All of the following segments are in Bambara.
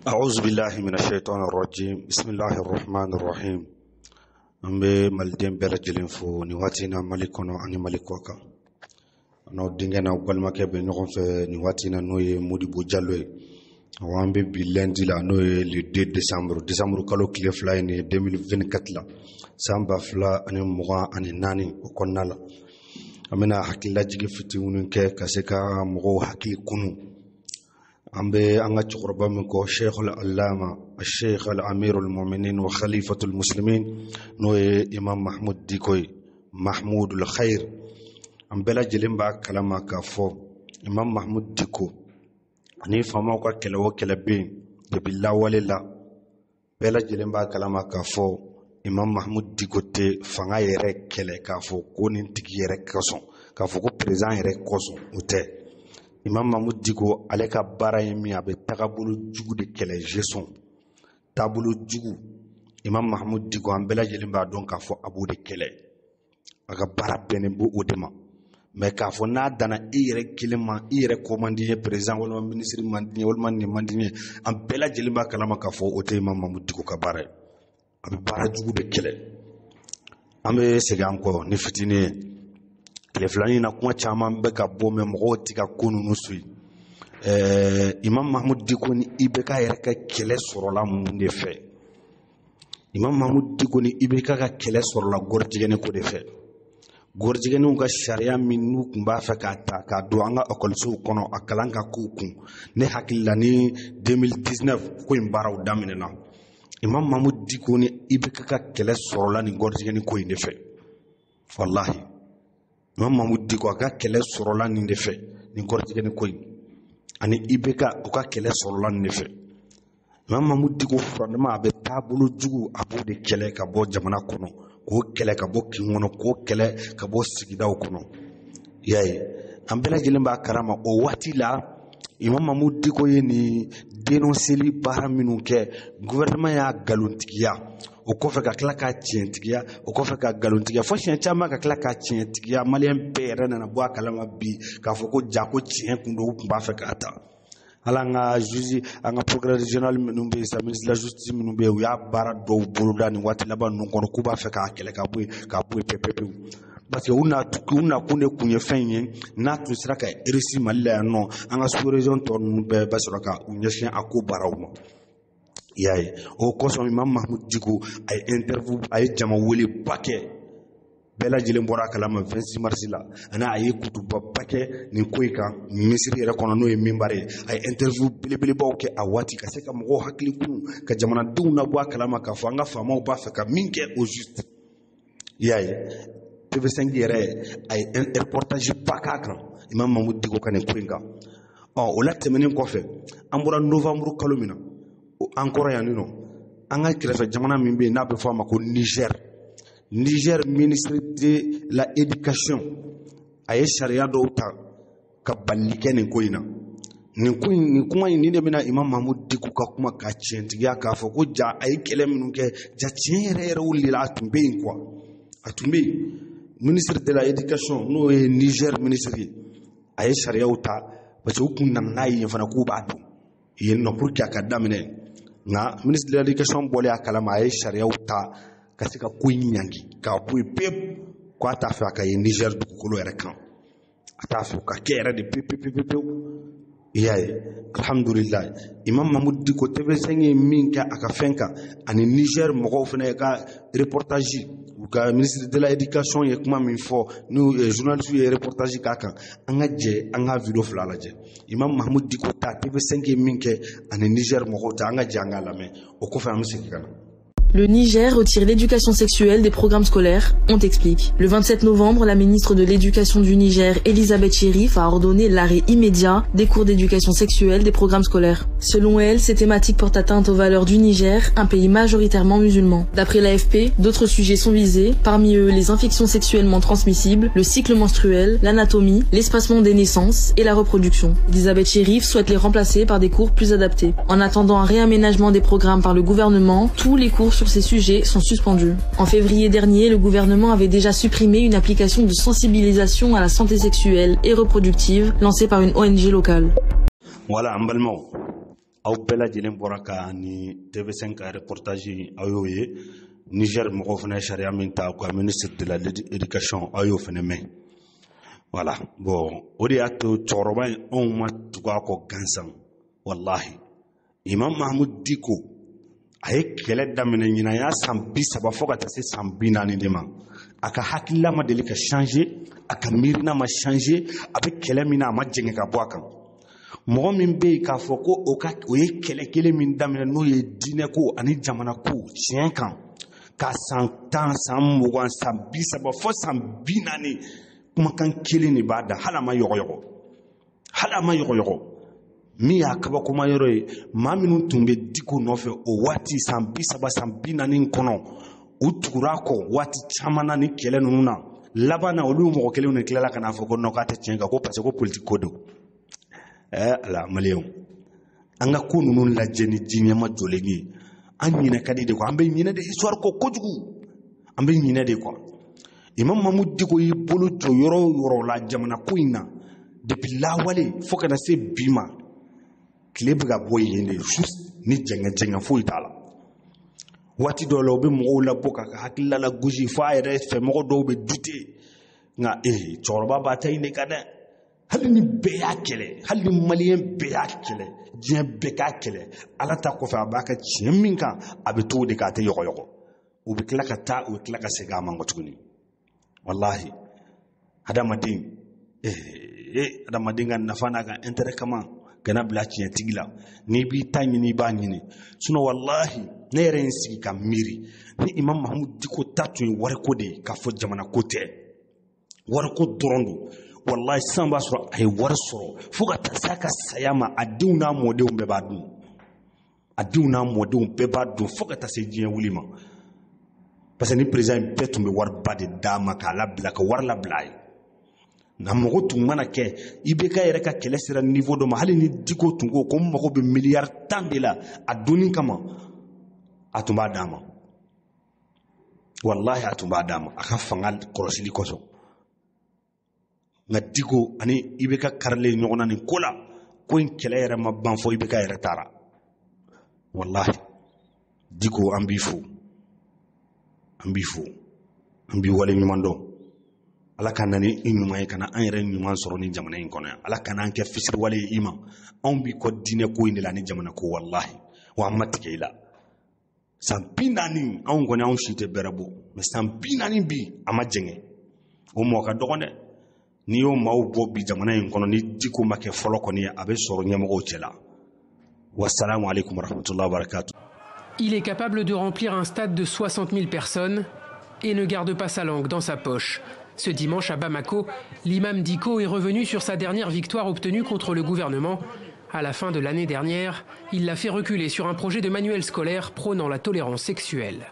أعوذ بالله من الشيطان الرجيم بسم الله الرحمن الرحيم أمبي مالدين بلجلين فو نواتينا مالكونا أني مالكوكا أنا دينغنا وقالما كيبي نقوم في نواتينا نوي مودي بوجالوي وأمبي بلندي لا نوي لدي ديسمبر كالو كلي فلايني 2024 لا سامبا فلا أني مغا أني ناني وكونا لا أمنا حكي لا جيجي فتيونين كي كاسيكا مغو حكي كونو أمبي أنغا تقربا منكو الشيخ العلامة الشيخ الأمير المؤمنين وخليفة المسلمين نوي إمام محمود ديكوي محمود الخير أمبلا جلين با كلاما كافو إمام محمود ديكو أني فماوكا كلاو كلابين يبلا وللا بلا جلين با كلاما كافو إمام محمود ديكو تي فنغا يرek كلا كافو كونين تيكي يرek كسون كافو كو بريزان يرek كسون وتي Imam Mahmoud Diko aleka bara yemi abe tagabulu jugu de kele jeson tabulu jugu Imam Mahmoud Diko ambela jelimba don ka fo abu de kele aga bara bene bu odema me ka fo na dana ire kilima ire commandie président wala ministre mandie wala ni mandie ambela jelimba kalama ka fo ote Imam Mahmoud Diko ka bara abe bara jugu de kele ambe sega anko ni fitini le flani na kuma chaman be ka bo me mo tika kunu nusui Imam Mahmoud Diko ni ibeka yerka kele sorola munde fe Imam Mahmoud Diko ni ibeka ka kele sorola gorjigene ko de fe gorjigene nga sharia minu kumba fa ka ta ka do anga okolsu kono akalanka kukun ne hakilla ni 2019 ko imbara udamine na Imam Mahmoud Diko ni ibeka ka kele sorola ni gorjigene ko inde fe wallahi Imam Mahmoud Diko aka kele sorola ni ndefe ni gorjigene koy ani ibeka aka kele sorola ni ndefe Imam Mahmoud Diko fondement abe tabulu jugu abu de kele ka bo jamana kono ko kele ka bo kingono ko kele ka bo sigidaw kono yayi ambela jilimba karama o wati la Imam Mahmoud Diko yeni dénonceli bara minuke gouvernement ya galuntigiya o kofe ka kila ka tientigiya o kofe ka galuntigiya fo sien chama ka kila ka tientigiya malien pere na bo akala bi ka fo ko jako tien kundo kumba fe ka ata ala nga juge anga procureur régional minumbe sa ministre de la justice minumbe ya bara do buluda ni wati laba non kono kuba fe ka kele ka bu pepe parce que una kune kunye fenye na tu siraka erisi malila no anga sous région ton be basuraka unyeshin akubarauma yaye o koso Imam Mahmoud Diko ay interview ay jama woli bake bela jile mbora kalama 26 mars la ana ay kutu bake ni koika misiri re kono no e mimbare ay interview bele bawke awati ka seka mo hakli kunu ka jamana duna bwa kalama ka fanga fama o ba fa ka minke au juste yaye TV5 yere ay reportage bakaka Imam Mahmoud Diko kanen kuringa o la temenen ko fe ambura novembre kalomina encore yanino anga krefa jamana mimbe na be fama ko Niger ministre de la éducation ay sharia do ta ka ballike nen koina ni kuma ni de bina Imam Mahmoud Diko ka kuma ka tientiya ka fo ko ja ay kelemnu ke ja tiere wuli la tumbe quoi atumbe ministre de la éducation no Niger ministre ay sharia uta ba ci hukun nan nayi fana ku ba do yen no pour ka damine na ministre de l'éducation bolé akalama ay sharia uta kasika kuinyangi ka pu pep ko ata fa ka Niger du ko lo rekan ata fa ka kere de pep yaye alhamdulillah Imam Mahmoud Diko TV5 minka aka fenka ani Niger mo fene ka reportage ka ministre de la éducation ye kuma min fo nous journaliste ye reportage ka kan anga je anga video flala je Imam Mahmoud Diko ta TV5 minke ani Niger mo ta anga janga lame o ko fa musiki kana. Le Niger retire l'éducation sexuelle des programmes scolaires, on t'explique. Le 27 novembre, la ministre de l'Éducation du Niger, Elisabeth Chérif, a ordonné l'arrêt immédiat des cours d'éducation sexuelle des programmes scolaires. Selon elle, ces thématiques portent atteinte aux valeurs du Niger, un pays majoritairement musulman. D'après l'AFP, d'autres sujets sont visés, parmi eux les infections sexuellement transmissibles, le cycle menstruel, l'anatomie, l'espacement des naissances et la reproduction. Elisabeth Chérif souhaite les remplacer par des cours plus adaptés. En attendant un réaménagement des programmes par le gouvernement, tous les cours sur ces sujets sont suspendus. En février dernier, le gouvernement avait déjà supprimé une application de sensibilisation à la santé sexuelle et reproductive lancée par une ONG locale. Voilà, ambalmo. aw bɛɛ lajɛlen bɔra ka ni TV5 ka reportage aw y'o ye Niger mɔgɔw fana sariya min ta ko ministre de l'éducation aw y'o fana mɛn voilà bon o de y'a to cɛkɔrɔba in anw ma tugu a kɔ gansan wallahi Imam Mahmud Dicko a ye kɛlɛ daminɛ ɲinan y'a san 30 fo ka taa se san 40 de ma a ka hakilila ma deli ka changer a ka miirina ma changer a bɛ kɛlɛ min na a ma jɛngɛ ka bɔ a kan mɔgɔ min bɛ yen k'a fɔ ko o ye kɛlɛ kelen min daminɛ n'o ye diinɛ ko ani jamana ko tiɲɛ kan ka san 10 san 20 san 30 fo san 40 kumakan kelen de b'a da hali a ma yɔgɔyɔgɔ min y'a kabakoma yɔrɔ ye maa minnu tun bɛ Dicko nɔfɛ o waati san 30 san 40 kɔnɔ u tugura kɔ waati caman na ni kɛlɛ ninnu na laban na olu mɔgɔ kelenw de tilala ka n'a fɔ ko non k'a tɛ tiɲɛ kan ko parce que ko politique ko don ala maliyɛnw an ka ko ninnu lajɛ ni diɲɛma jɔlen ye an ɲinɛ ka di de quoi an bɛ ɲinɛ de histoire kɔ kojugu an bɛ ɲinɛ de quoi Imam Mahmud Dicko y'i bolo jɔ yɔrɔ o yɔrɔ la jamana ko in na depuis lawale fo kana se bi ma tile bɛ ka bɔ yen de juste ni jɛngɛ foyi t'a la waati dɔw la u bɛ mɔgɔw labɔ ka hakilila la gosi fo a yɛrɛ fɛ mɔgɔ dɔw bɛ dute nka cɛkɔrɔba b'a ta ɲin de ka dɛ hali ni bɛɛ y'a kɛlɛ hali ni maliyɛn bɛɛ y'a kɛlɛ diɲɛ bɛɛ k'a kɛlɛ ala ta kɔfɛ a b'a ka tiɲɛ min kan a bɛ to de k'a tɛ yɔgɔyɔgɔ u bɛ tila ka taa u bɛ tila ka segin a ma kɔ tuguni wallahi hadamaden ka nafa n'a ka intérêt kama kana bila tiɲɛtigi la n'i b'i ta ɲini i b'a ɲini sinon wallahi ne yɛrɛ n sigi ka miiri ni Imam Mahmud Dicko ta tun ye wariko de ye k'a fɔ jamana ko tɛ wariko dɔrɔn don wallahi sisan b'a sɔrɔ a ye wari sɔrɔ fo ka taa se a ka saya ma a denw n'a mɔdenw bɛɛ b'a dun fo ka taa se diɲɛ wuli ma parce que ni président in bɛɛ tun bɛ wariba de d'a ma k'a labila ka wari labila a ye nka mɔgɔ tun mana kɛ IBK yɛrɛ ka kɛlɛ sera niveau dɔ ma hali ni Dicko tun ko n mago bɛ miliyari 10 de la a donni kama a tun b'a d'a ma wallahi a tun b'a d'a ma a ka fanga kɔlɔsili kosɔn nka Dicko ani IBK karilen ɲɔgɔn na nin ko la ko in kɛlɛ yɛrɛ ma ban fɔ IBK yɛrɛ taara wallahi Dicko an b'i fo an b'i wale ɲuman dɔn ala ka na ni i ɲuman ye ka na an yɛrɛ ɲuman sɔrɔ ni jamana in kɔnɔ yan ala ka n'an kɛ fisiriwale ye i ma anw b'i kɔ diinɛ ko in de la ni jamana ko wallahi wa an ma tigɛ i la san 40 anw kɔni anw si tɛ bɛrɛ bɔ mais san 40 bi a ma jɛngɛ o mɔgɔ ka dɔgɔn dɛ n'i y'o maaw bɔ bi jamana in kɔnɔ ni Dicko ma kɛ fɔlɔ kɔni ye a bɛ sɔrɔ ɲɛmɔgɔw cɛla wassalamu alaikum warahmatullahi wabarakatuh. Il est capable de remplir un stade de 60 000 personnes et ne garde pas sa langue dans sa poche. Ce dimanche à Bamako, l'imam Dicko est revenu sur sa dernière victoire obtenue contre le gouvernement. À la fin de l'année dernière, il l'a fait reculer sur un projet de manuel scolaire prônant la tolérance sexuelle.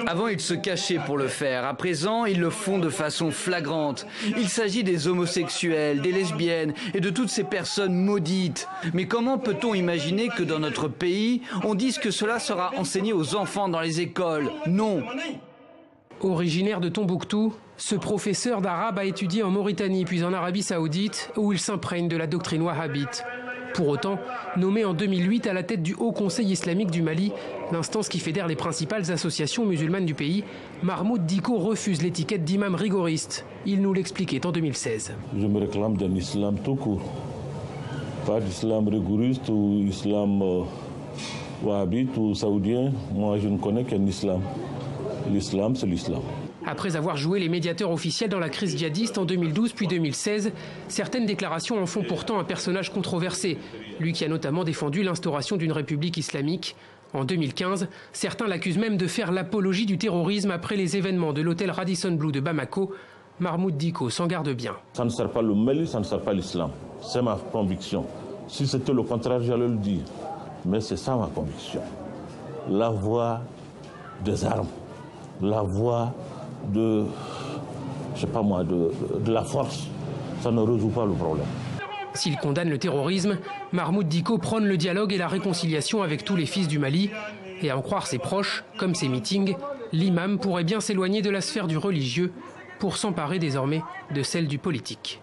Avant, ils se cachaient pour le faire. À présent, ils le font de façon flagrante. Il s'agit des homosexuels, des lesbiennes et de toutes ces personnes maudites. Mais comment peut-on imaginer que dans notre pays, on dise que cela sera enseigné aux enfants dans les écoles? Non. Originaire de Tombouctou, ce professeur d'arabe a étudié en Mauritanie puis en Arabie Saoudite où il s'imprègne de la doctrine wahhabite. Pour autant, nommé en 2008 à la tête du Haut Conseil islamique du Mali, l'instance qui fédère les principales associations musulmanes du pays, Mahmud Dicko refuse l'étiquette d'imam rigoriste. Il nous l'expliquait en 2016. Je me réclame d'un islam tout court. Pas d'islam rigoriste ou islam wahhabite ou saoudien. Moi, je ne connais qu'un islam. L'islam, c'est l'islam. Après avoir joué les médiateurs officiels dans la crise djihadiste en 2012 puis 2016, certaines déclarations en font pourtant un personnage controversé. Lui qui a notamment défendu l'instauration d'une république islamique. En 2015, certains l'accusent même de faire l'apologie du terrorisme après les événements de l'hôtel Radisson Blu de Bamako. Mahmud Dicko s'en garde bien. Ça ne sert pas le Mali, ça ne sert pas l'islam. C'est ma conviction. Si c'était le contraire, j'allais le dire. Mais c'est ça ma conviction. La voie des armes, la voie de, je sais pas moi, de la force, ça ne résout pas le problème. S'il condamne le terrorisme, Mahmud Dicko prône le dialogue et la réconciliation avec tous les fils du Mali. Et à en croire ses proches, comme ses meetings, l'imam pourrait bien s'éloigner de la sphère du religieux pour s'emparer désormais de celle du politique.